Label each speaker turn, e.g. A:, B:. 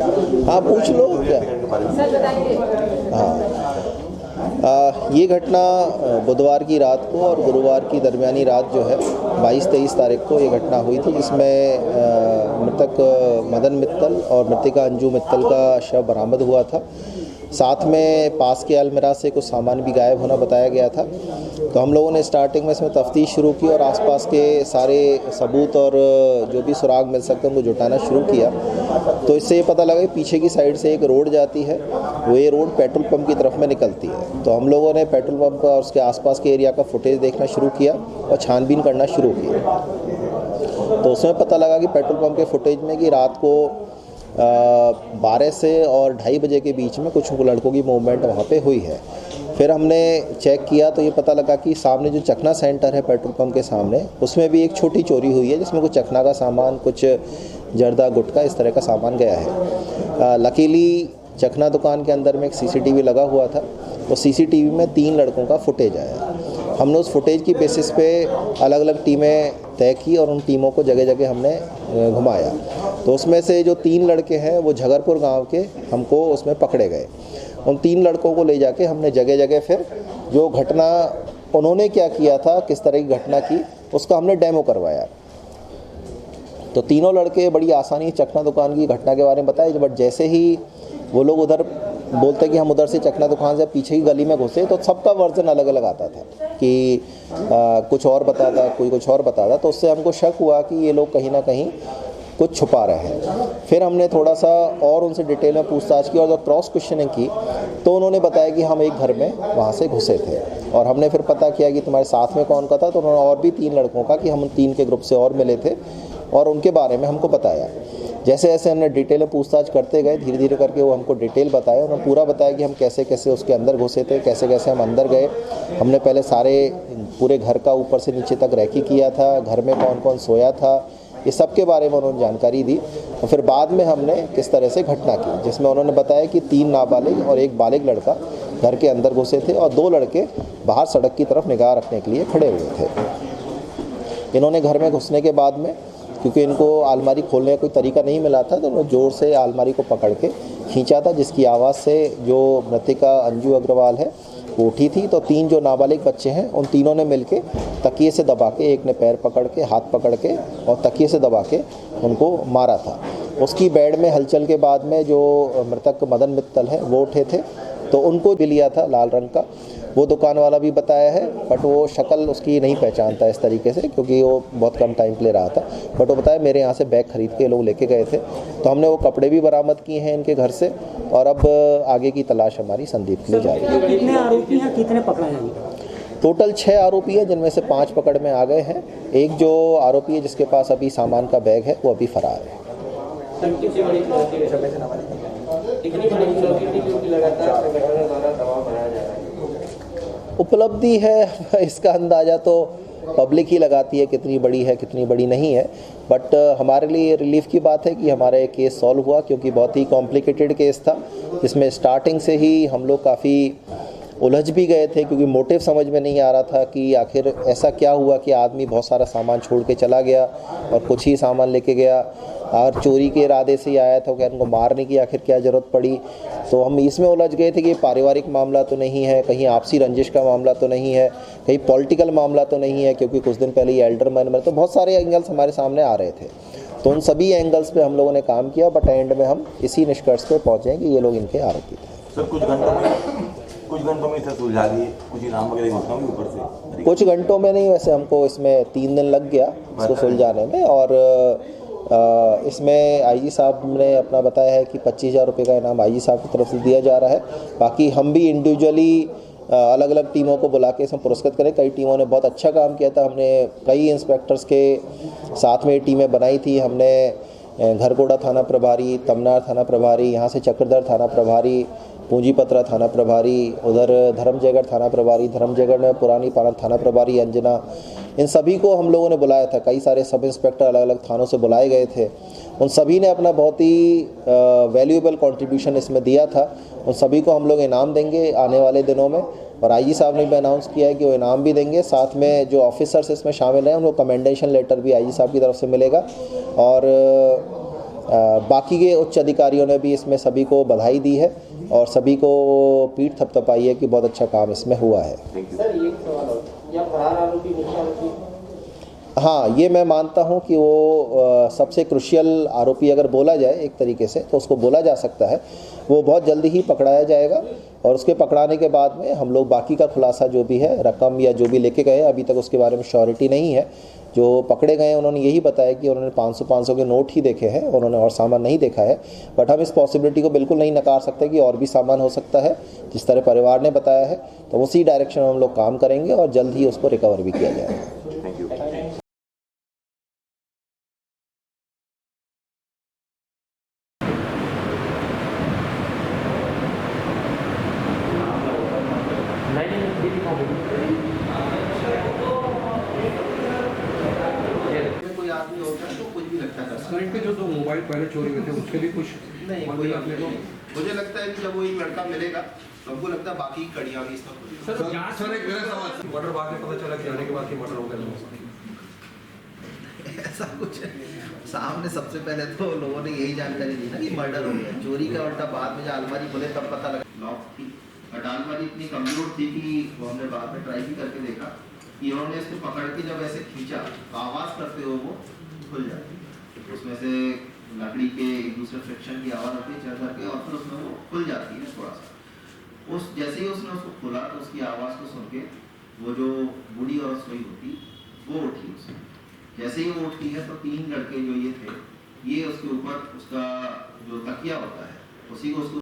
A: हाँ पूछ लो क्या। हाँ ये घटना बुधवार की रात को और गुरुवार की दरमियानी रात जो है 22-23 तारीख को ये घटना हुई थी, जिसमें मृतक मदन मित्तल और मृतिका अंजू मित्तल का शव बरामद हुआ था। साथ में पास के अलमीरा से कुछ सामान भी गायब होना बताया गया था। तो हम लोगों ने स्टार्टिंग में इसमें तफ्तीश शुरू की और आसपास के सारे सबूत और जो भी सुराग मिल सकते हैं उनको जुटाना शुरू किया। तो इससे ये पता लगा कि पीछे की साइड से एक रोड जाती है, वो ये रोड पेट्रोल पंप की तरफ में निकलती है। तो हम लोगों ने पेट्रोल पंप और उसके आसपास के एरिया का फुटेज देखना शुरू किया और छानबीन करना शुरू की। तो उसमें पता लगा कि पेट्रोल पंप के फुटेज में कि रात को 12 से और 2:30 बजे के बीच में कुछ लड़कों की मूवमेंट वहाँ पे हुई है। फिर हमने चेक किया तो ये पता लगा कि सामने जो चखना सेंटर है पेट्रोल पंप के सामने, उसमें भी एक छोटी चोरी हुई है, जिसमें कुछ चखना का सामान, कुछ जर्दा गुटखा इस तरह का सामान गया है। लकीली चखना दुकान के अंदर में एक सीसीटीवी लगा हुआ था। तो सीसीटीवी में 3 लड़कों का फुटेज आया। हमने उस फुटेज की बेसिस पे अलग अलग टीमें तय की और उन टीमों को जगह जगह हमने घुमाया। तो उसमें से जो 3 लड़के हैं वो झगरपुर गांव के हमको उसमें पकड़े गए। उन 3 लड़कों को ले जाके हमने जगह जगह फिर जो घटना उन्होंने क्या किया था, किस तरह की घटना की, उसका हमने डेमो करवाया। तो तीनों लड़के बड़ी आसानी चखना दुकान की घटना के बारे में बताए, बट जैसे ही वो लोग उधर बोलते कि हम उधर से चखना दुकान से पीछे की गली में घुसे, तो सबका वर्जन अलग अलग आता था कि कुछ और बताता, कोई कुछ और बताता। तो उससे हमको शक हुआ कि ये लोग कहीं ना कहीं कुछ छुपा रहे हैं। फिर हमने थोड़ा सा और उनसे डिटेल में पूछताछ की और जब क्रॉस क्वेश्चनिंग की तो उन्होंने बताया कि हम एक घर में वहाँ से घुसे थे। और हमने फिर पता किया कि तुम्हारे साथ में कौन का था, तो उन्होंने और भी 3 लड़कों का कि हम 3 के ग्रुप से और मिले थे और उनके बारे में हमको बताया। जैसे जैसे हमने डिटेल में पूछताछ करते गए, धीरे धीरे करके वो हमको डिटेल बताया। उन्होंने पूरा बताया कि हम कैसे कैसे उसके अंदर घुसे थे, कैसे कैसे हम अंदर गए। हमने पहले सारे पूरे घर का ऊपर से नीचे तक रैकी किया था, घर में कौन कौन सोया था, ये सब के बारे में उन्होंने जानकारी दी। और फिर बाद में हमने किस तरह से घटना की, जिसमें उन्होंने बताया कि 3 नाबालिग और 1 बालिग लड़का घर के अंदर घुसे थे और 2 लड़के बाहर सड़क की तरफ निगाह रखने के लिए खड़े हुए थे। इन्होंने घर में घुसने के बाद में, क्योंकि इनको अलमारी खोलने का कोई तरीका नहीं मिला था, तो उन्होंने ज़ोर से अलमारी को पकड़ के खींचा था, जिसकी आवाज़ से जो मृतिका अंजू अग्रवाल है वो उठी थी। तो 3 जो नाबालिग बच्चे हैं उन तीनों ने मिलके तकिए से दबा के, एक ने पैर पकड़ के, हाथ पकड़ के और तकिए से दबा के उनको मारा था। उसकी बेड में हलचल के बाद में जो मृतक मदन मित्तल है वो उठे थे, तो उनको भी लिया था लाल रंग का। वो दुकान वाला भी बताया है, बट वो शक्ल उसकी नहीं पहचानता इस तरीके से, क्योंकि वो बहुत कम टाइम के लिए रहा था। बट वो बताया मेरे यहाँ से बैग खरीद के लोग लेके गए थे। तो हमने वो कपड़े भी बरामद किए हैं इनके घर से और अब आगे की तलाश हमारी संदीप के लिए जारी है।
B: कितने आरोपी हैं, कितने पकड़े हैं?
A: टोटल 6 आरोपी है, जिनमें से 5 पकड़ में आ गए हैं। एक जो आरोपी है जिसके पास अभी सामान का बैग है वो अभी फरार है। उपलब्धि है इसका अंदाज़ा तो पब्लिक ही लगाती है, कितनी बड़ी है कितनी बड़ी नहीं है। बट हमारे लिए रिलीफ की बात है कि हमारा केस सॉल्व हुआ, क्योंकि बहुत ही कॉम्प्लिकेटेड केस था, जिसमें स्टार्टिंग से ही हम लोग काफ़ी उलझ भी गए थे, क्योंकि मोटिव समझ में नहीं आ रहा था कि आखिर ऐसा क्या हुआ कि आदमी बहुत सारा सामान छोड़ के चला गया और कुछ ही सामान लेके गया और चोरी के इरादे से ही आया था, क्या उनको मारने की आखिर क्या ज़रूरत पड़ी। तो हम इसमें उलझ गए थे कि पारिवारिक मामला तो नहीं है, कहीं आपसी रंजिश का मामला तो नहीं है, कहीं पॉलिटिकल मामला तो नहीं है, क्योंकि कुछ दिन पहले ये एल्डरमैन में, तो बहुत सारे एंगल्स हमारे सामने आ रहे थे। तो उन सभी एंगल्स पे हम लोगों ने काम किया, बट एंड में हम इसी निष्कर्ष पे पहुँचे कि ये लोग इनके आरोपी थे।
C: सर कुछ घंटों में इसे सुलझा दिए, कुछ इनाम वगैरह होता है ऊपर से?
A: कुछ घंटों में नहीं, वैसे हमको इसमें 3 दिन लग गया इसको सुलझाने में। और इसमें आईजी साहब ने अपना बताया है कि 25,000 रुपये का इनाम आईजी साहब की तरफ से दिया जा रहा है। बाकी हम भी इंडिविजुअली अलग अलग टीमों को बुला के इसमें पुरस्कृत करें। कई टीमों ने बहुत अच्छा काम किया था, हमने कई इंस्पेक्टर्स के साथ में टीमें बनाई थी। हमने घरकोड़ा थाना प्रभारी, तमनार थाना प्रभारी, यहाँ से चक्रधर थाना प्रभारी, पूंजीपत्रा थाना प्रभारी, उधर धर्मजयगढ़ थाना प्रभारी, धर्मजयगढ़ में पुरानी पारा थाना प्रभारी अंजना, इन सभी को हम लोगों ने बुलाया था। कई सारे सब इंस्पेक्टर अलग अलग थानों से बुलाए गए थे। उन सभी ने अपना बहुत ही वैल्यूएबल कंट्रीब्यूशन इसमें दिया था। उन सभी को हम लोग इनाम देंगे आने वाले दिनों में, और आईजी साहब ने भी अनाउंस किया है कि वो इनाम भी देंगे। साथ में जो ऑफिसर्स इसमें शामिल हैं उनको कमेंडेशन लेटर भी आईजी साहब की तरफ से मिलेगा। और बाकी के उच्च अधिकारियों ने भी इसमें सभी को बधाई दी है और सभी को पीठ थपथपाई है कि बहुत अच्छा काम इसमें हुआ है।
D: सर ये सवाल और या फरार आरोपी मुख्य आरोपी?
A: हाँ, ये मैं मानता हूँ कि वो सबसे क्रुशियल आरोपी अगर बोला जाए एक तरीके से तो उसको बोला जा सकता है। वो बहुत जल्दी ही पकड़ाया जाएगा और उसके पकड़ाने के बाद में हम लोग बाकी का खुलासा जो भी है, रकम या जो भी लेके गए, अभी तक उसके बारे में श्योरिटी नहीं है। जो पकड़े गए उन्होंने यही बताया कि उन्होंने 500 के नोट ही देखे हैं, उन्होंने और सामान नहीं देखा है। बट हम इस पॉसिबिलिटी को बिल्कुल नहीं नकार सकते कि और भी सामान हो सकता है, जिस तरह परिवार ने बताया है। तो उसी डायरेक्शन में हम लोग काम करेंगे और जल्द ही उसको रिकवर भी किया जाएगा।
C: Thank you.
E: कोई आदमी होता है तो कुछ भी लगता है।
F: सर इनके जो 2 मोबाइल पहले चोरी हुए थे उसके भी कुछ
E: नहीं कोई अपने को मुझे लगता है कि जब वो एक लड़का मिलेगा तो हमको लगता है बाकी कड़ियाँ भी इसका खुलेगी।
F: सर एक मेरा सवाल, मर्डर बाद में पता चला कि आने के बाद ही मर्डर हो गया।
E: ऐसा कुछ है। सामने सबसे पहले तो लोगों ने यही जानकारी दी ना कि मर्डर हो गया। चोरी का उल्टा बाद में जब अलमारी खोले तब पता लगा लॉक थी और अलमारी इतनी कमजोर थी कि हमने बाद में ट्राई भी करके देखा कि उन्होंने इसको पकड़ के जब ऐसे खींचा तो आवाज़ करते हुए वो खुल जाती है। उसमें से लकड़ी के एक दूसरे फ्रिक्शन की आवाज़ आती है चढ़ करके और फिर उसमें वो खुल जाती है थोड़ा सा। उस जैसे ही उसने उसको खोला तो उसकी आवाज़ को सुन के वो जो बूढ़ी औरत सोई होती वो उठी उसमें। जैसे ही वो उठती है तो 3 लड़के जो ये थे ये उसके ऊपर उसका जो तकिया होता है उसी को उसको